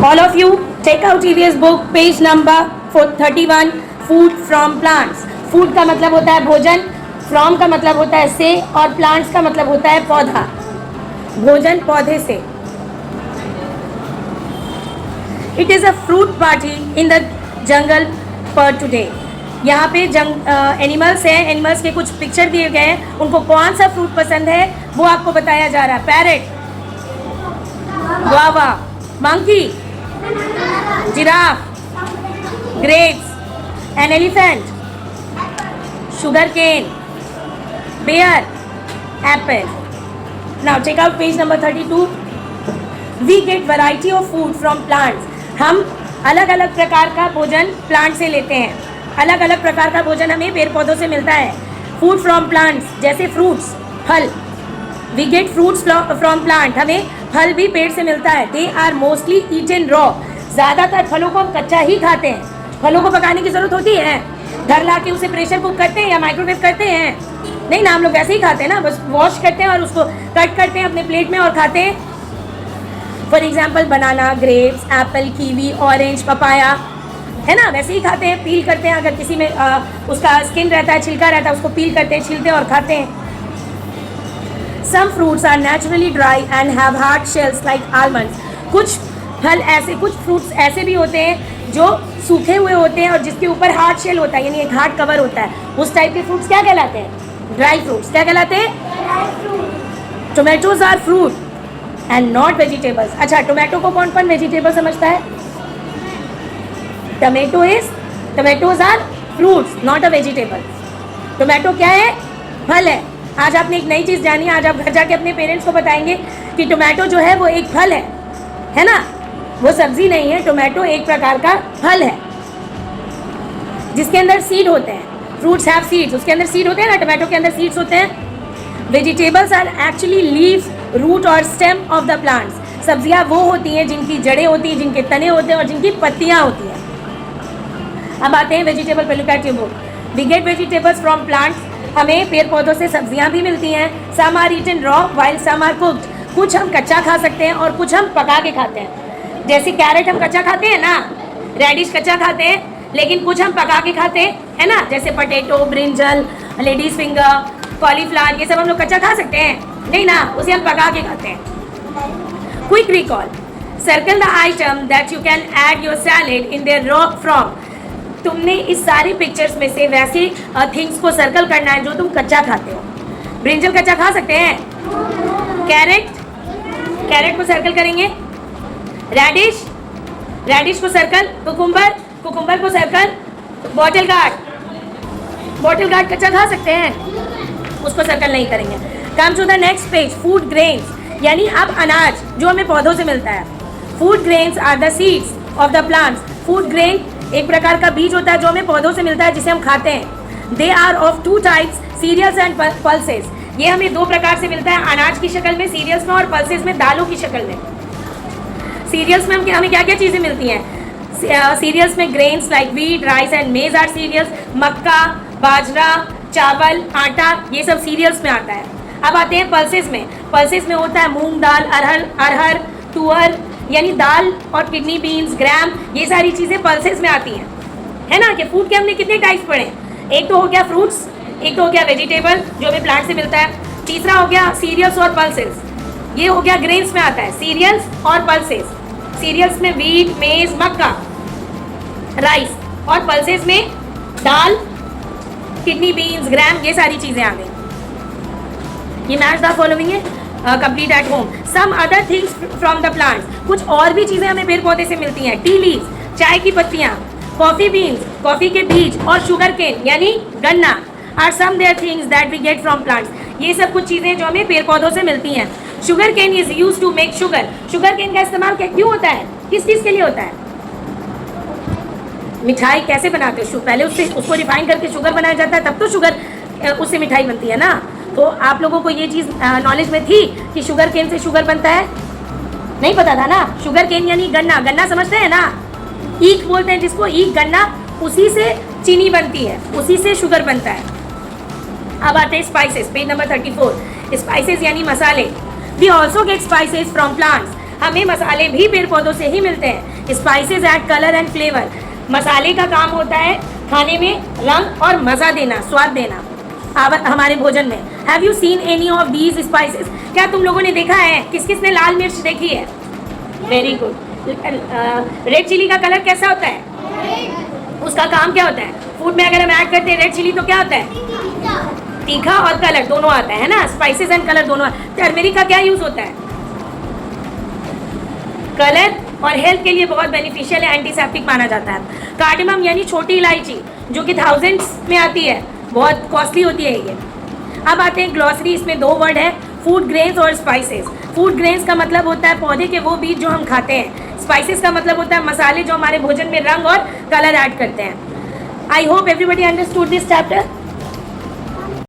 All of you, take out EVS book, page number 31, food from plants. Food का मतलब होता है भोजन, from का मतलब होता है से, और plants का मतलब होता है पौधा, भोजन पौधे से. It is a fruit party in the jungle for today. यहाँ पे एनिमल्स हैं, एनिमल्स के कुछ पिक्चर दिए गए हैं, उनको कौन सा फ्रूट पसंद है वो आपको बताया जा रहा है. Parrot, guava, monkey, giraffe, grapes, an elephant, sugar cane, bear, apple. Now check out page number 32. We get variety of food from plants. हम अलग अलग प्रकार का भोजन प्लांट से लेते हैं. अलग अलग प्रकार का भोजन हमें पेड़ पौधों से मिलता है. फूड फ्रॉम प्लांट्स, जैसे फ्रूट्स, फल. We get fruits from plant, हमें फल भी पेड़ से मिलता है. They are mostly eaten raw. ज़्यादातर फलों को हम कच्चा ही खाते हैं. फलों को पकाने की ज़रूरत होती है? घर ला के उसे प्रेशर कुक करते हैं या माइक्रोवेव करते हैं? नहीं ना, हम लोग वैसे ही खाते हैं ना, बस वॉश करते हैं और उसको कट करते हैं अपने प्लेट में और खाते हैं. For example banana, grapes, Apple, kiwi, orange, papaya, है ना, वैसे ही खाते हैं. पील करते हैं, अगर किसी में उसका स्किन रहता है, छिलका रहता है, उसको पील करते हैं, छीलते हैं और खाते हैं. Some fruits are naturally dry and have hard shells like almonds. कुछ फल ऐसे, कुछ फ्रूट्स ऐसे भी होते हैं जो सूखे हुए होते हैं और जिसके ऊपर हार्ड शेल होता है, यानी एक हार्ड कवर होता है. उस टाइप के फ्रूट्स क्या कहलाते हैं? Dry fruits. क्या कहलाते हैं? Tomatoes are fruit and not vegetables. अच्छा, टोमेटो को कौन कौन वेजिटेबल समझता है? Tomatoes are fruits not a vegetable. Tomato क्या है? फल है. आज आपने एक नई चीज़ जानी. आज आप घर जाके अपने पेरेंट्स को बताएंगे कि टोमेटो जो है वो एक फल है ना, वो सब्जी नहीं है. टोमेटो एक प्रकार का फल है जिसके अंदर सीड होते हैं. फ्रूट्स हैव सीड्स, उसके अंदर सीड होते हैं ना, टोमेटो के अंदर सीड्स होते हैं. Vegetables are actually leaves, root और स्टेम ऑफ द प्लांट्स. सब्जियां वो होती हैं जिनकी जड़ें होती हैं, जिनके तने होते हैं और जिनकी पत्तियां होती हैं. अब आते हैं वेजिटेबल पे. Look at your book. We get vegetables from plants. हमें पेड़ पौधों से सब्जियां भी मिलती हैं. Some are eaten raw while some are cooked. कुछ हम कच्चा खा सकते हैं और कुछ हम पका के खाते हैं. जैसे कैरेट हम कच्चा खाते हैं ना, रेडिश कच्चा खाते हैं, लेकिन कुछ हम पका के खाते हैं, है ना. जैसे potato, brinjal, ladies finger, cauliflower, ये सब हम लोग कच्चा खा सकते हैं? नहीं ना, उसे हम पका के खाते हैं. Quick recall. Circle the item that you can add your salad in their raw from. तुमने इस सारी पिक्चर्स में से वैसे थिंग्स को सर्कल करना है जो तुम कच्चा खाते हो. ब्रिंजल कच्चा खा सकते हैं? कैरेट को सर्कल करेंगे. रेडिश को सर्कल. कुकुम्बर को सर्कल. बॉटल गार्ड कच्चा खा सकते हैं? उसको सर्कल नहीं करेंगे. Come to the next page. Food grains, यानी अब अनाज जो हमें पौधों से मिलता है. Food grains are the seeds of the plants. Food grain एक प्रकार का बीज होता है जो हमें पौधों से मिलता है, जिसे हम खाते हैं. They are of two types, cereals and pulses. ये हमें दो प्रकार से मिलता है, अनाज की शक्ल में सीरियल्स में, और पल्सेस में दालों की शक्ल में. सीरियल्स में हमें क्या क्या चीज़ें मिलती हैं? सीरियल्स में grains like wheat, rice and maize are cereals. मक्का, बाजरा, चावल, आटा, ये सब सीरियल्स में आता है. अब आते हैं पल्सेस में. पल्सेस में होता है मूंग दाल, अरहर, तुअर, यानी दाल, और किडनी बीन्स, ग्राम, ये सारी चीज़ें पल्सेस में आती हैं, है ना. कि फूड के हमने कितने टाइप्स पढ़े? एक तो हो गया फ्रूट्स, एक तो हो गया वेजिटेबल जो हमें प्लांट से मिलता है, तीसरा हो गया सीरियल्स और पल्सेस. ये हो गया ग्रेन्स में आता है, सीरियल्स और पल्सेस. सीरियल्स में व्हीट, मेज, मक्का, राइस, और पल्सेस में दाल, किडनी बीन्स, ग्राम, ये सारी चीज़ें आ गई. ये मैच द फॉलोइंग है, complete at home. Some other things from the plants. कुछ और भी चीज़ें हमें पेड़ पौधे से मिलती हैं. टी लीव्स, चाय की पत्तियाँ, कॉफ़ी बीन्स, कॉफ़ी के बीज, और शुगर केन यानी गन्ना are some there things that we get from plants. ये सब कुछ चीज़ें जो हमें पेड़ पौधों से मिलती हैं. Sugarcane is use to make sugar. Sugarcane का इस्तेमाल क्यों होता है? किस चीज़ के लिए होता है? मिठाई कैसे बनाते हो? पहले उसको रिफाइन करके शुगर बनाया जाता है, तब तो शुगर उससे मिठाई बनती है ना. तो आप लोगों को ये चीज़ नॉलेज में थी कि शुगर केन से शुगर बनता है? नहीं पता था ना. शुगर केन यानी गन्ना समझते हैं ना, ईख बोलते हैं जिसको, ईख गन्ना, उसी से चीनी बनती है, उसी से शुगर बनता है. अब आते हैं स्पाइसेस. Page number 34. स्पाइसेस यानी मसाले. We also get spices from plants. हमें मसाले भी पेड़ पौधों से ही मिलते हैं। Spices add colour and flavour. मसाले का काम होता है खाने में रंग और मज़ा देना, स्वाद देना हमारे भोजन में। Have you seen any of these spices? क्या तुम लोगों ने देखा है? किस किस ने लाल मिर्च देखी है? Very good. रेड चिली का कलर कैसा होता है? उसका काम क्या होता है? फूड में अगर हम ऐड करते हैं रेड चिली तो क्या होता है? तीखा और कलर दोनों आता है ना, स्पाइसेस एंड कलर दोनों। टर्मेरिक का क्या यूज होता है? कलर और हेल्थ के लिए बहुत बेनिफिशियल है, एंटीसेप्टिक माना जाता है। कार्डेमम यानी छोटी इलायची जो कि थाउजेंड्स में आती है, बहुत कॉस्टली होती है ये। अब आते हैं ग्लॉसरी, इसमें 2 वर्ड है, फूड ग्रेन्स और स्पाइसेस। फूड ग्रेन्स का मतलब होता है पौधे के वो बीज जो हम खाते हैं। स्पाइसेस का मतलब होता है मसाले जो हमारे भोजन में रंग और कलर ऐड करते हैं। I hope everybody understood this chapter.